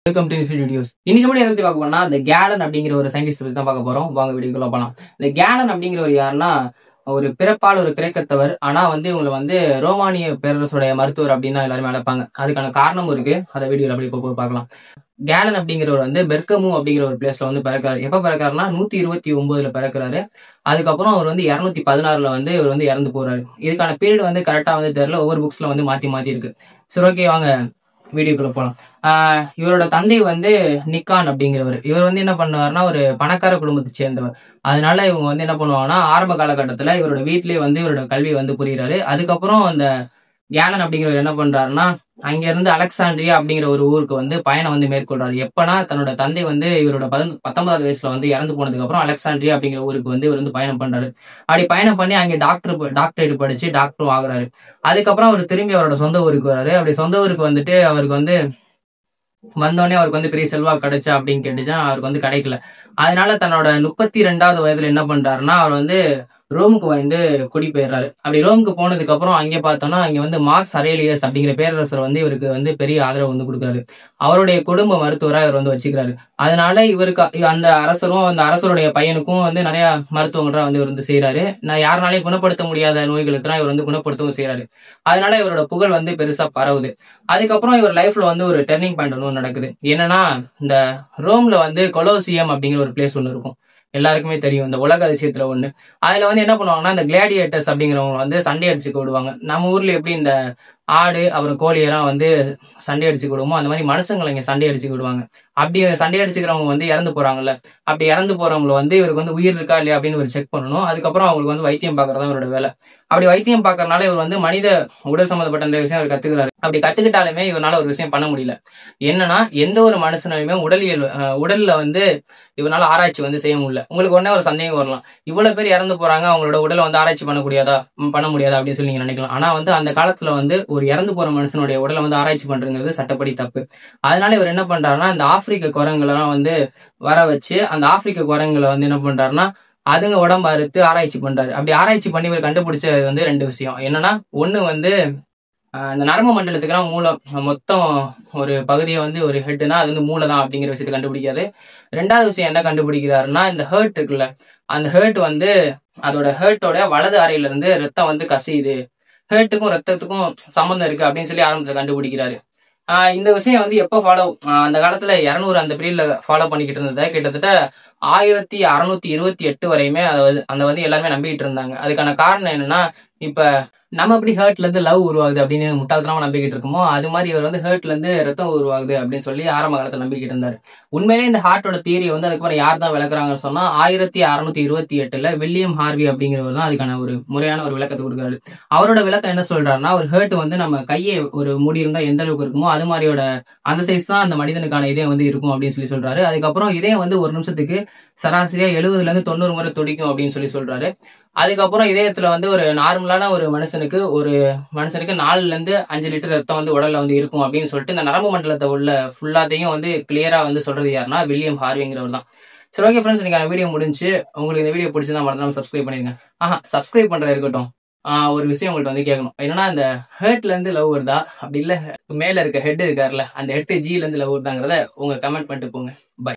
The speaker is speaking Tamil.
Welcome to videos. இன்னைக்கு நம்ம எதை பத்தி பார்க்க போறோம்னா இந்த கேலன் அப்படிங்கிற ஒரு சயின்டிஸ்ட் பத்தி தான் பார்க்க போறோம். வாங்க வீடியோக்குள்ள போலாம். இந்த கேலன் அப்படிங்கிற ஒரு யாருன்னா ஒரு பிறப்பால் ஒரு கிரேக்கத்தவர். ஆனா இவங்களை ரோமானிய பேரரசுடைய மருத்துவர் அப்படின்னு எல்லாருமே அழைப்பாங்க. அதுக்கான காரணமும் இருக்கு. அதை வீடியோல அப்படி இப்போ பார்க்கலாம். கேலன் அப்படிங்கிறவர் பெர்கமு அப்படிங்கிற ஒரு பிளேஸ்ல பிறக்கிறாரு. எப்ப பிறக்காருன்னா 129 பிறக்கிறாரு. அதுக்கப்புறம் அவர் 216 இவர் இறந்து போறாரு. இதுக்கான பீரியட் கரெக்டா தெரியல. ஒவ்வொரு புக்ஸ்ல மாத்தி மாத்தி இருக்கு. சரி, ஓகே, வாங்க வீடியோக்குள்ள போலாம். இவரோட தந்தை நிக்கான் அப்படிங்கிறவர். இவர் என்ன பண்ணுவாருன்னா ஒரு பணக்கார குடும்பத்தை சேர்ந்தவர். அதனால இவங்க என்ன பண்ணுவாங்கன்னா ஆரம்ப காலகட்டத்துல இவரோட வீட்லயே இவரோட கல்வி புரியுறாரு. அதுக்கப்புறம் அந்த கேலன் அப்படிங்கிறவர் என்ன பண்றாருன்னா அங்க இருந்து அலெக்சாண்ட்ரியா அப்படிங்கிற ஒரு ஊருக்கு பயணம் மேற்கொள்றாரு. எப்பனா தன்னோட தந்தை இவரோட 19வது வயசுல இறந்து போனதுக்கு அப்புறம் அலெக்சாண்ட்ரியா அப்படிங்கிற ஊருக்கு இவர் பயணம் பண்றாரு. அப்படி பயணம் பண்ணி அங்கே டாக்டரேட் படிச்சு டாக்டரும் ஆகுறாரு. அதுக்கப்புறம் அவர் திரும்பி அவரோட சொந்த ஊருக்கு வராரு. அப்படி சொந்த ஊருக்கு அவருக்கு வந்தோடனே அவருக்கு பெரிய செல்வாக்கு கிடைச்சா அப்படின்னு கேட்டுச்சா அவருக்கு கிடைக்கல. அதனால தன்னோட 32வது வயதுல என்ன பண்றாருன்னா அவர் ரோமுக்கு குடிபெயர்றாரு. அப்படி ரோமுக்கு போனதுக்கு அப்புறம் அங்கே பார்த்தோம்னா அங்க மார்க்ஸ் அரேலியஸ் அப்படிங்கிற பேரரசர் இவருக்கு பெரிய ஆதரவு கொடுக்குறாரு. அவருடைய குடும்ப மருத்துவரா இவர் வச்சுக்கிறாரு. அதனால இவருக்கு அந்த அரசரும் அந்த அரசருடைய பையனுக்கும் நிறைய மருத்துவங்களா இவர் செய்யறாரு. நான் யாருனாலையும் குணப்படுத்த முடியாத நோய்களுக்கு இவர் குணப்படுத்தவும் செய்யறாரு. அதனால இவரோட புகழ் பெருசா பரவுது. அதுக்கப்புறம் இவர் லைஃப்ல ஒரு டர்னிங் பாயிண்ட் நடக்குது. என்னன்னா இந்த ரோம்ல கொலோசியம் அப்படிங்கிற ஒரு பிளேஸ் இருக்கும். எல்லாருக்குமே தெரியும், இந்த உலக அதிசயத்துல ஒண்ணு. அதுல என்ன பண்ணுவாங்கன்னா இந்த கிளாடியேட்டர்ஸ் அப்படிங்கிறவங்க சண்டை அடிச்சுக்க விடுவாங்க. நம்ம ஊர்ல எப்படி இந்த ஆடு அப்புறம் கோழியெல்லாம் சண்டை அடிச்சுக்க விடுவோமோ அந்த மாதிரி மனுஷங்களை இங்க சண்டை அடிச்சுக்க விடுவாங்க. அப்படி சண்டை அடிச்சுக்கிறவங்க இறந்து போறாங்கல்ல, அப்படி இறந்து போறவங்களை இவருக்கு உயிர் இருக்கா இல்லையா அப்படின்னு ஒரு செக் பண்ணணும். அதுக்கப்புறம் அவங்களுக்கு வைத்தியம் பாக்குறதா இவரோட வேலை. அப்படி வைத்தியம் பாக்குறதுனால இவர் மனித உடல் சம்பந்தப்பட்ட நிறைய விஷயம் அவர் கத்துக்கிறாரு. அப்படி கத்துக்கிட்டாலுமே இவரால ஒரு விஷயம் பண்ண முடியல. என்னன்னா எந்த ஒரு மனுஷனையுமே உடல்ல இவனால ஆராய்ச்சி செய்ய முடியல. உங்களுக்கு உடனே ஒரு சந்தேகம் வரலாம், இவ்வளவு பேர் இறந்து போறாங்க, அவங்களோட உடலை ஆராய்ச்சி பண்ண முடியாதா அப்படின்னு சொல்லி நீங்க நினைக்கலாம். ஆனா அந்த காலத்துல ஒரு இறந்து போற மனுஷனுடைய உடலை ஆராய்ச்சி பண்றதுங்கிறது சட்டப்படி தப்பு. அதனால இவர் என்ன பண்றாருன்னா இந்த ஆப்பிரிக்க குரங்குலாம் வர வச்சு அந்த ஆப்பிரிக்க குரங்குல என்ன பண்றாருன்னா அதுங்க உடம்பு அறுத்து ஆராய்ச்சி பண்றாரு. அப்படி ஆராய்ச்சி பண்ணி இவர் கண்டுபிடிச்சது 2 விஷயம். என்னன்னா ஒண்ணு இந்த நரம்பு மண்டலத்துக்குலாம் மூளை மொத்தம் ஒரு பகுதியை ஒரு ஹெட்னா அது மூளை தான் அப்படிங்கிற விஷயத்தை கண்டுபிடிக்காரு. 2வது விஷயம் என்ன கண்டுபிடிக்கிறாருன்னா இந்த ஹேர்ட் இருக்குல்ல, அந்த ஹேர்ட் அதோட ஹேர்ட்டோட வலது அறையில இருந்து ரத்தம் கசியுது, ஹேர்ட்டுக்கும் ரத்தத்துக்கும் சம்பந்தம் இருக்கு அப்படின்னு சொல்லி ஆரம்பத்துல கண்டுபிடிக்கிறாரு. இந்த விஷயம் எப்போ அந்த காலத்துல 200 அந்த பீரியட்ல ஃபாலோ பண்ணிக்கிட்டு இருந்ததை கிட்டத்தட்ட 1628 வரையுமே அந்த எல்லாருமே நம்பிக்கிட்டு இருந்தாங்க. அதுக்கான காரணம் என்னன்னா, இப்ப நம்ம எப்படி ஹேர்ட்ல இருந்து லவ் உருவாகுது அப்படின்னு முட்டாள்தனமா நம்பிக்கிட்டு இருக்கோமோ அது மாதிரி இவர் ஹேர்ட்ல இருந்து ரத்தம் உருவாகுது அப்படின்னு சொல்லி ஆரம்ப காலத்துல நம்பிக்கிட்டு இருந்தாரு. உண்மையிலே இந்த ஹார்ட்டோட தியரி அதுக்கப்புறம் யார் தான் விளக்குறாங்கன்னு சொன்னா 1628ல வில்லியம் ஹார்வி அப்படிங்கிறவர் தான் அதுக்கான ஒரு முறையான ஒரு விளக்கத்தை கொடுக்குறாரு. அவரோட விளக்கம் என்ன சொல்றாருன்னா ஒரு ஹேர்ட் நம்ம கையை ஒரு மூடி இருந்தா எந்த அளவுக்கு இருக்குமோ அது மாதிரியோட அந்த சைஸ் தான் அந்த மனிதனுக்கான இதயம் இருக்கும் அப்படின்னு சொல்றாரு. அதுக்கப்புறம் இதயம் ஒரு நிமிஷத்துக்கு சராசரியா 70ல இருந்து 90 முறை துடிக்கும் அப்படின்னு சொல்றாரு. அதுக்கப்புறம் இதயத்துல ஒரு நார்மலான ஒரு மனுஷனுக்கு 4ல இருந்து 5 லிட்டர் ரத்தம் உடல்ல இருக்கும் அப்படின்னு சொல்லிட்டு இந்த நரம்பு மண்டலத்தை உள்ள ஃபுல்லாத்தையும் கிளியரா சொல்றது யாருன்னா வில்லியம் ஹார்விங்கிறவர் தான். சரி, ஓகே ஃப்ரெண்ட்ஸ், இன்னைக்கு வீடியோ முடிஞ்சு. உங்களுக்கு இந்த வீடியோ பிடிச்சதா மறக்காம சப்ஸ்கிரைப் பண்ணிருங்க. சப்ஸ்கிரைப் பண்றது இருக்கட்டும், ஒரு விஷயம் உங்கள்கிட்ட கேட்கணும். என்னன்னா இந்த ஹேர்ட்ல இருந்து லவ் வருதா அப்படி இல்ல மேல இருக்க ஹெட் இருக்காருல்ல அந்த ஹெட் ஜில இருந்து லவ் வருதாங்கிறத உங்க கமெண்ட் பண்ணிட்டு போங்க. பை.